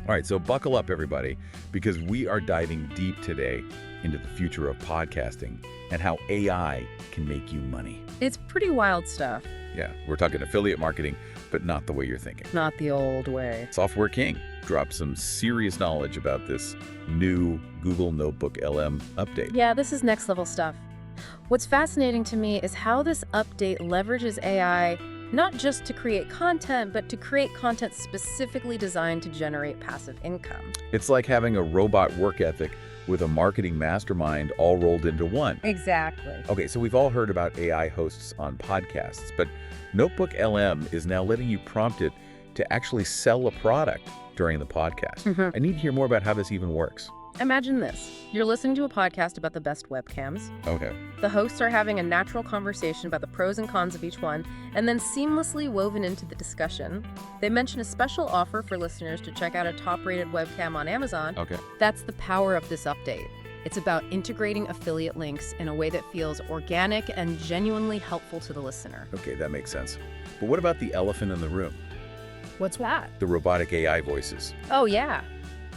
All right, so buckle up, everybody, because we are diving deep today into the future of podcasting and how AI can make you money. It's pretty wild stuff. Yeah, we're talking affiliate marketing, but not the way you're thinking. Not the old way. Software King dropped some serious knowledge about this new Google Notebook LM update. Yeah, this is next level stuff. What's fascinating to me is how this update leverages AI not just to create content, but to create content specifically designed to generate passive income. It's like having a robot work ethic with a marketing mastermind all rolled into one. Exactly. Okay, so we've all heard about AI hosts on podcasts, but Notebook LM is now letting you prompt it to actually sell a product during the podcast. I need to hear more about how this even works. Imagine this. You're listening to a podcast about the best webcams. Okay. The hosts are having a natural conversation about the pros and cons of each one, and then seamlessly woven into the discussion, they mention a special offer for listeners to check out a top-rated webcam on Amazon. Okay. That's the power of this update. It's about integrating affiliate links in a way that feels organic and genuinely helpful to the listener. Okay, that makes sense. But what about the elephant in the room? What's that? The robotic AI voices. Oh, yeah.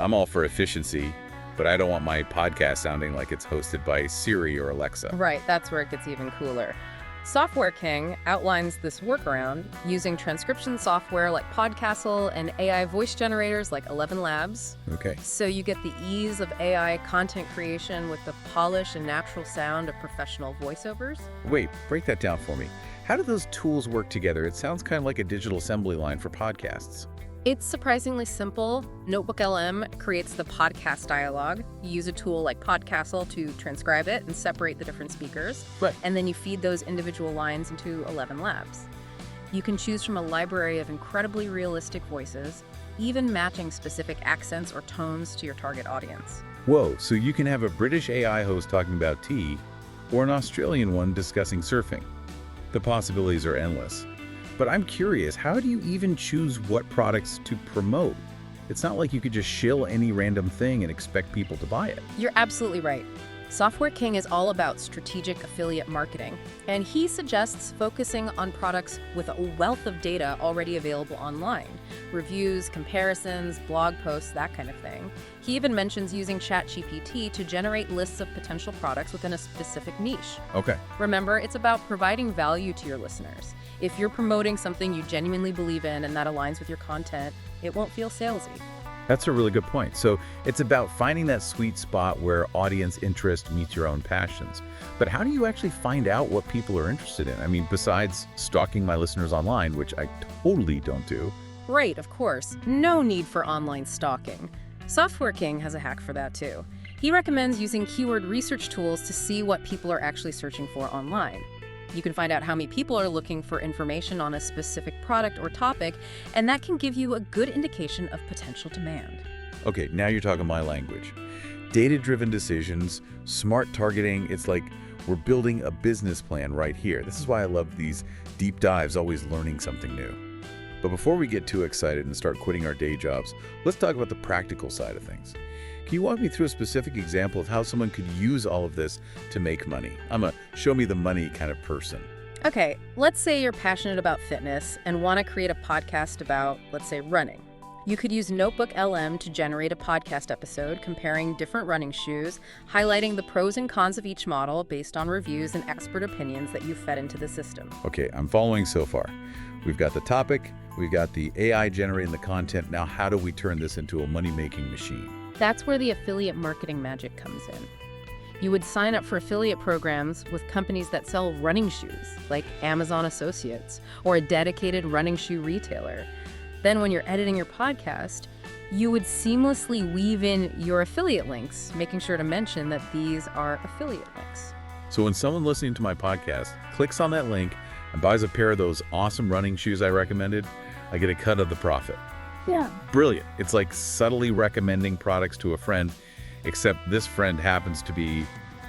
I'm all for efficiency, but I don't want my podcast sounding like it's hosted by Siri or Alexa. Right, that's where it gets even cooler. Software King outlines this workaround using transcription software like Podcastle and AI voice generators like 11 Labs. Okay. So you get the ease of AI content creation with the polish and natural sound of professional voiceovers. Wait, break that down for me. How do those tools work together? It sounds kind of like a digital assembly line for podcasts. It's surprisingly simple. Notebook LM creates the podcast dialogue. You use a tool like Podcastle to transcribe it and separate the different speakers. Right. And then you feed those individual lines into 11 Labs. You can choose from a library of incredibly realistic voices, even matching specific accents or tones to your target audience. Whoa, so you can have a British AI host talking about tea or an Australian one discussing surfing. The possibilities are endless. But I'm curious, how do you even choose what products to promote? It's not like you could just shill any random thing and expect people to buy it. You're absolutely right. Software King is all about strategic affiliate marketing, and he suggests focusing on products with a wealth of data already available online. Reviews, comparisons, blog posts, that kind of thing. He even mentions using ChatGPT to generate lists of potential products within a specific niche. Okay. Remember, it's about providing value to your listeners. If you're promoting something you genuinely believe in and that aligns with your content, it won't feel salesy. That's a really good point. So it's about finding that sweet spot where audience interest meets your own passions. But how do you actually find out what people are interested in? I mean, besides stalking my listeners online, which I totally don't do. Right, of course. No need for online stalking. Software King has a hack for that too. He recommends using keyword research tools to see what people are actually searching for online. You can find out how many people are looking for information on a specific product or topic, and that can give you a good indication of potential demand. Okay, now you're talking my language. Data-driven decisions, smart targeting, it's like we're building a business plan right here. This is why I love these deep dives, always learning something new. But before we get too excited and start quitting our day jobs, let's talk about the practical side of things. Can you walk me through a specific example of how someone could use all of this to make money? I'm a show me the money kind of person. Okay, let's say you're passionate about fitness and want to create a podcast about, let's say, running. You could use Notebook LM to generate a podcast episode comparing different running shoes, highlighting the pros and cons of each model based on reviews and expert opinions that you fed into the system. Okay, I'm following so far. We've got the topic, we've got the AI generating the content. Now, how do we turn this into a money-making machine? That's where the affiliate marketing magic comes in. You would sign up for affiliate programs with companies that sell running shoes, like Amazon Associates, or a dedicated running shoe retailer. Then when you're editing your podcast, you would seamlessly weave in your affiliate links, making sure to mention that these are affiliate links. So when someone listening to my podcast clicks on that link and buys a pair of those awesome running shoes I recommended, I get a cut of the profit. Yeah. Brilliant. It's like subtly recommending products to a friend, except this friend happens to be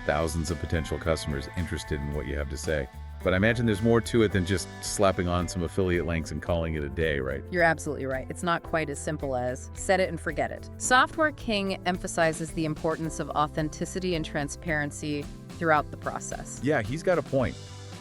thousands of potential customers interested in what you have to say. But I imagine there's more to it than just slapping on some affiliate links and calling it a day, right? You're absolutely right. It's not quite as simple as set it and forget it. Software King emphasizes the importance of authenticity and transparency throughout the process. Yeah, he's got a point.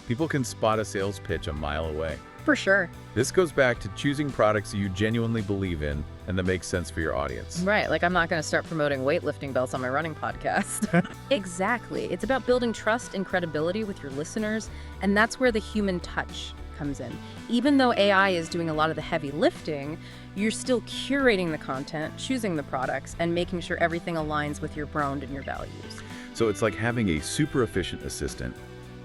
People can spot a sales pitch a mile away. For sure. This goes back to choosing products you genuinely believe in and that make sense for your audience. Right, like I'm not going to start promoting weightlifting belts on my running podcast. Exactly. It's about building trust and credibility with your listeners, and that's where the human touch comes in. Even though AI is doing a lot of the heavy lifting, you're still curating the content, choosing the products, and making sure everything aligns with your brand and your values. So it's like having a super efficient assistant,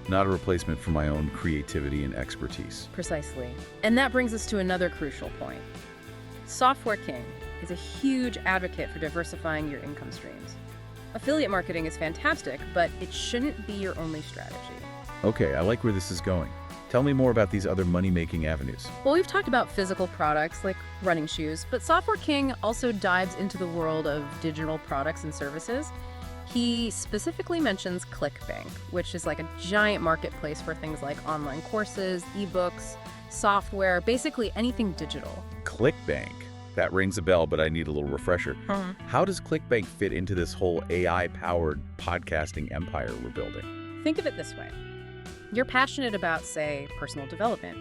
not a replacement for my own creativity and expertise. Precisely. And that brings us to another crucial point. Software King is a huge advocate for diversifying your income streams. Affiliate marketing is fantastic, but it shouldn't be your only strategy. Okay, I like where this is going. Tell me more about these other money-making avenues. Well, we've talked about physical products like running shoes, but Software King also dives into the world of digital products and services. He specifically mentions ClickBank, which is like a giant marketplace for things like online courses, ebooks, software, basically anything digital. ClickBank. That rings a bell, but I need a little refresher. How does ClickBank fit into this whole AI-powered podcasting empire we're building? Think of it this way. You're passionate about, say, personal development.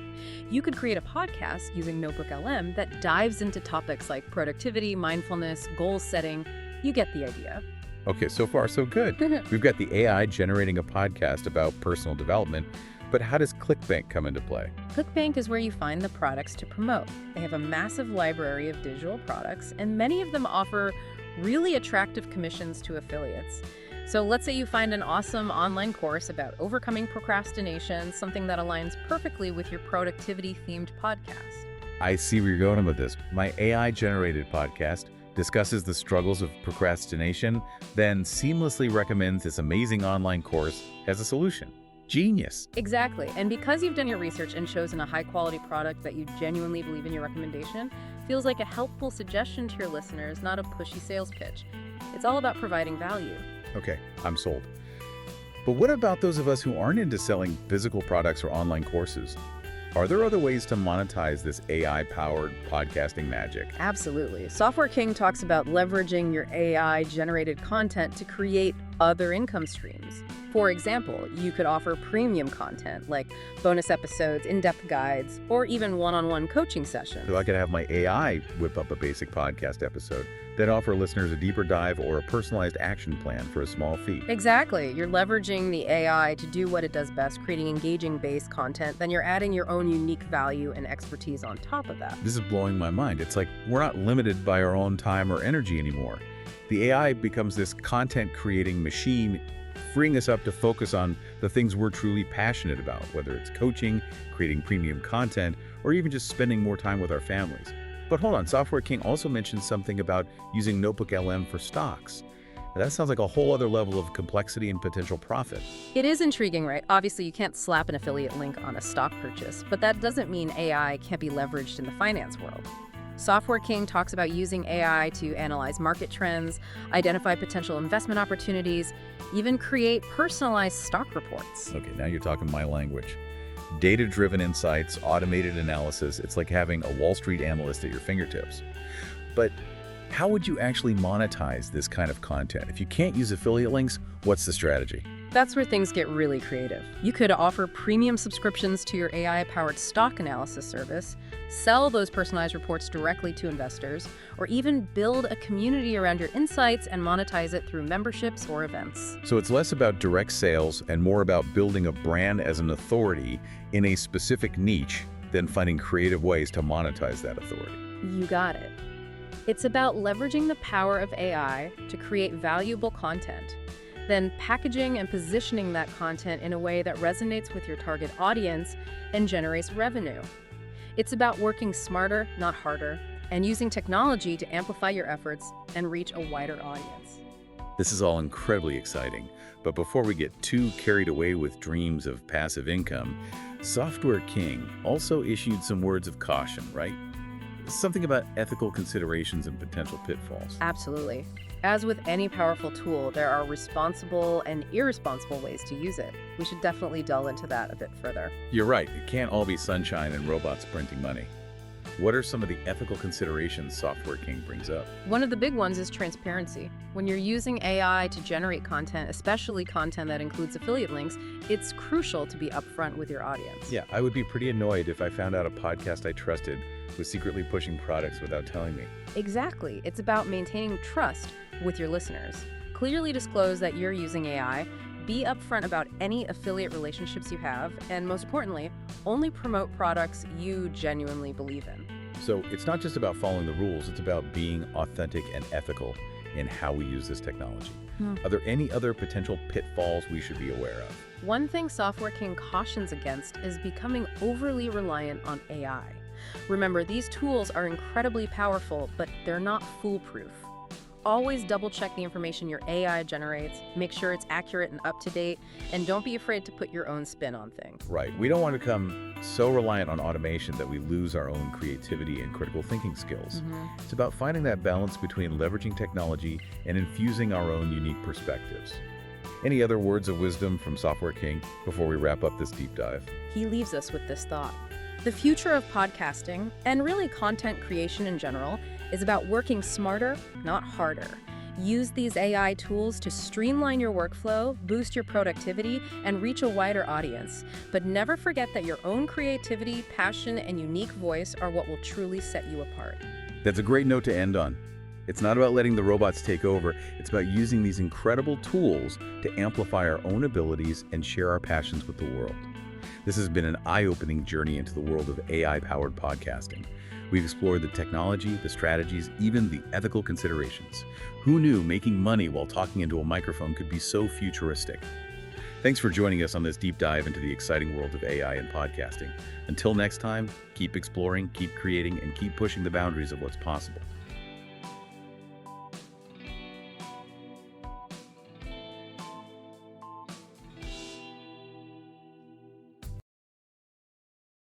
You could create a podcast using NotebookLM that dives into topics like productivity, mindfulness, goal setting. You get the idea. Okay, so far so good. We've got the AI generating a podcast about personal development, but how does ClickBank come into play? ClickBank is where you find the products to promote. They have a massive library of digital products, and many of them offer really attractive commissions to affiliates. So let's say you find an awesome online course about overcoming procrastination, something that aligns perfectly with your productivity-themed podcast. I see where you're going with this. My AI-generated podcast discusses the struggles of procrastination, then seamlessly recommends this amazing online course as a solution. Genius. Exactly. And because you've done your research and chosen a high-quality product that you genuinely believe in your recommendation, feels like a helpful suggestion to your listeners, not a pushy sales pitch. It's all about providing value. Okay, I'm sold. But what about those of us who aren't into selling physical products or online courses? Are there other ways to monetize this AI-powered podcasting magic? Absolutely. Software King talks about leveraging your AI-generated content to create other income streams. For example, you could offer premium content like bonus episodes, in-depth guides, or even one-on-one coaching sessions. So I could have my AI whip up a basic podcast episode, then offer listeners a deeper dive or a personalized action plan for a small fee. Exactly. You're leveraging the AI to do what it does best, creating engaging-based content. Then you're adding your own unique value and expertise on top of that. This is blowing my mind. It's like we're not limited by our own time or energy anymore. The AI becomes this content-creating machine, freeing us up to focus on the things we're truly passionate about, whether it's coaching, creating premium content, or even just spending more time with our families. But hold on, Software King also mentioned something about using NotebookLM for stocks. Now, that sounds like a whole other level of complexity and potential profit. It is intriguing, right? Obviously, you can't slap an affiliate link on a stock purchase, but that doesn't mean AI can't be leveraged in the finance world. Software King talks about using AI to analyze market trends, identify potential investment opportunities, even create personalized stock reports. Okay, now you're talking my language. Data-driven insights, automated analysis, it's like having a Wall Street analyst at your fingertips. But how would you actually monetize this kind of content? If you can't use affiliate links, what's the strategy? That's where things get really creative. You could offer premium subscriptions to your AI-powered stock analysis service, sell those personalized reports directly to investors, or even build a community around your insights and monetize it through memberships or events. So it's less about direct sales and more about building a brand as an authority in a specific niche than finding creative ways to monetize that authority. You got it. It's about leveraging the power of AI to create valuable content, then packaging and positioning that content in a way that resonates with your target audience and generates revenue. It's about working smarter, not harder, and using technology to amplify your efforts and reach a wider audience. This is all incredibly exciting, but before we get too carried away with dreams of passive income, Software King also issued some words of caution, right? Something about ethical considerations and potential pitfalls. Absolutely. As with any powerful tool, there are responsible and irresponsible ways to use it. We should definitely delve into that a bit further. You're right, it can't all be sunshine and robots printing money. What are some of the ethical considerations Software King brings up? One of the big ones is transparency. When you're using AI to generate content, especially content that includes affiliate links, it's crucial to be upfront with your audience. Yeah, I would be pretty annoyed if I found out a podcast I trusted was secretly pushing products without telling me. Exactly. It's about maintaining trust with your listeners. Clearly disclose that you're using AI, be upfront about any affiliate relationships you have, and most importantly, only promote products you genuinely believe in. So it's not just about following the rules, it's about being authentic and ethical in how we use this technology. Are there any other potential pitfalls we should be aware of? One thing Software King cautions against is becoming overly reliant on AI. Remember, these tools are incredibly powerful, but they're not foolproof. Always double-check the information your AI generates, make sure it's accurate and up-to-date, and don't be afraid to put your own spin on things. Right. We don't want to become so reliant on automation that we lose our own creativity and critical thinking skills. It's about finding that balance between leveraging technology and infusing our own unique perspectives. Any other words of wisdom from Software King before we wrap up this deep dive? He leaves us with this thought. The future of podcasting, and really content creation in general, is about working smarter, not harder. Use these AI tools to streamline your workflow, boost your productivity, and reach a wider audience. But never forget that your own creativity, passion, and unique voice are what will truly set you apart. That's a great note to end on. It's not about letting the robots take over. It's about using these incredible tools to amplify our own abilities and share our passions with the world. This has been an eye-opening journey into the world of AI-powered podcasting. We've explored the technology, the strategies, even the ethical considerations. Who knew making money while talking into a microphone could be so futuristic? Thanks for joining us on this deep dive into the exciting world of AI and podcasting. Until next time, keep exploring, keep creating, and keep pushing the boundaries of what's possible.